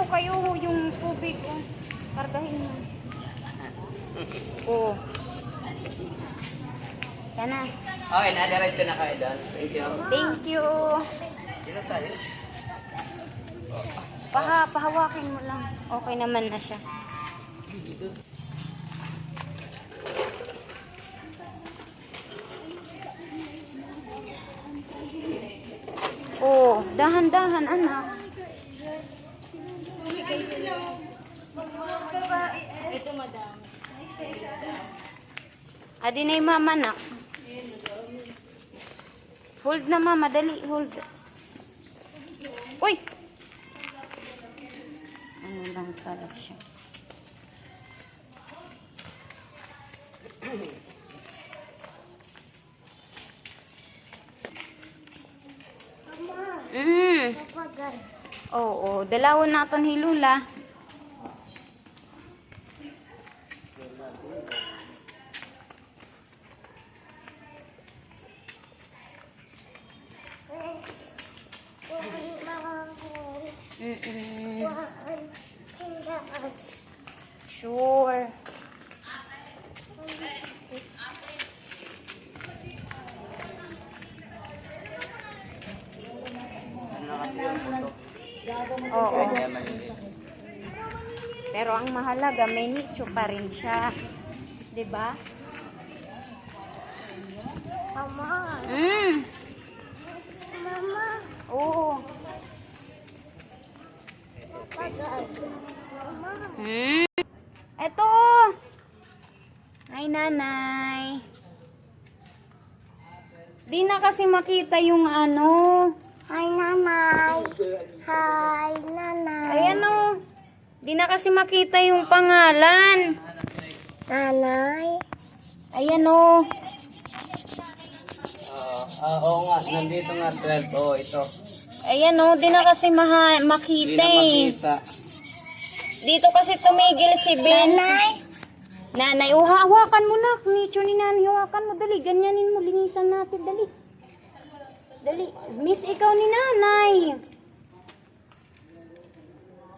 kayo yung tubig. Oh. Kargahin mo. Oo. Yan na. Okay, na-direct na kayo doon. Thank you. Thank you. Dito tayo. Pahawakin mo lang. Okay naman na siya. Oh, dahan-dahan anak. Ito, madam. Adi na yung mama nak. Hold na mama, dali, hold. Uy! Ano lang pala siya. Oo, dalawon naton hilula. Sure. Oo. Pero ang mahalaga, may nicho pa rin siya. 'Di ba? Mama. Mama. Oo. Mama. Eto. Ay, nanay. Di na kasi makita yung ano. Hi, nanay. Hi, nanay. Ayan o. Di na kasi makita yung pangalan. Nanay. Ayan o. Oo nga, nandito nga 12. Oo, ito. Ayan o. Di na kasi Hindi makita na eh. makita. Dito kasi tumigil si Vince. Nanay. Nanay, hawakan mo na. Nicho ni nanay, hawakan mo. Dali, ganyanin mo. Linisan natin. Dali. Dali. Miss, ikaw ni nanay.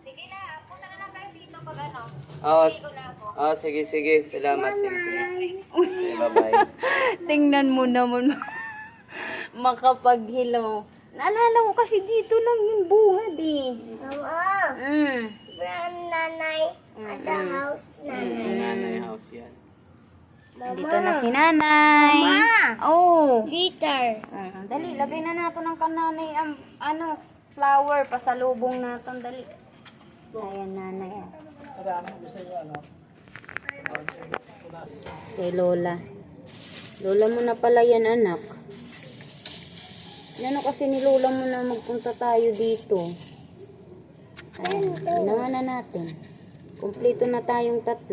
Sige na. Punta na lang kayo dito pag ano. Oo, sige. Salamat. Sige. Okay, bye-bye. Tingnan mo naman. Makapag-hello. Naalala ko kasi dito lang yung bungad eh. Mama. Brown nanay. At the house, nanay. Nanay house yan. Dito na si nanay. Mama. Oh. Guitar. Dali, lagay na nato ng kananay ang ano, flower, pasalubong natin. Dali. Ayan, nanay. Kay Lola. Lola mo na pala yan, anak. Ano kasi ni Lola mo na magpunta tayo dito. Ayan, ginawa na natin. Kumpleto na tayong 3.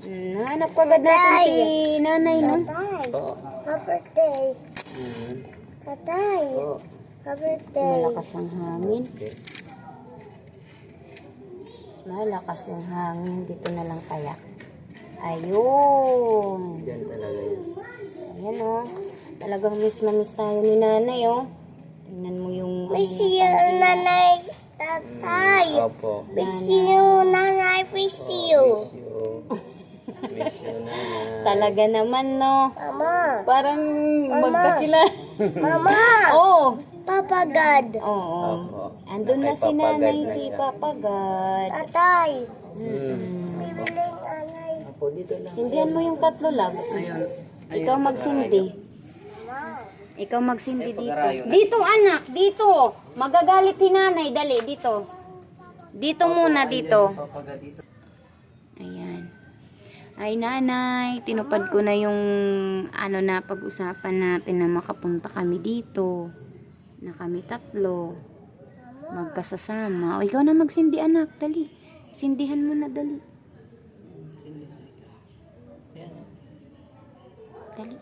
Nahanap ko agad natin si nanay, no? Tatay. Oo. Happy birthday. Tatay. Oo. Happy birthday. Malakas ang hangin. Malakas yung hangin. Dito na lang kaya. Ayun. Yan talaga yun. Ayan, oh. Talagang miss na miss tayo ni nanay, oh. Tingnan mo yung... Miss you, nanay. Tatay. Opo. Miss you, nanay. Miss you. Miss you, nanay. Talaga naman, no. Mama. Parang magkakilala. Mama. Oh. Papa God. Oo. Opo. Andun na si nanay, si Papa God. Tatay. Mm-mm. Nanay. Opo, dito lang. Sindihan mo yung 3 lab. Ikaw magsindi. Ikaw magsindi dito. Dito, anak. Dito. Magagalit si nanay. Dali, dito. Dito muna, dito. Ayan. Ay, nanay. Tinupad ko na yung ano na pag-usapan natin na makapunta kami dito. Na kami 3. Magkasasama. O, ikaw na magsindi, anak. Dali. Sindihan mo na, dali. Dali.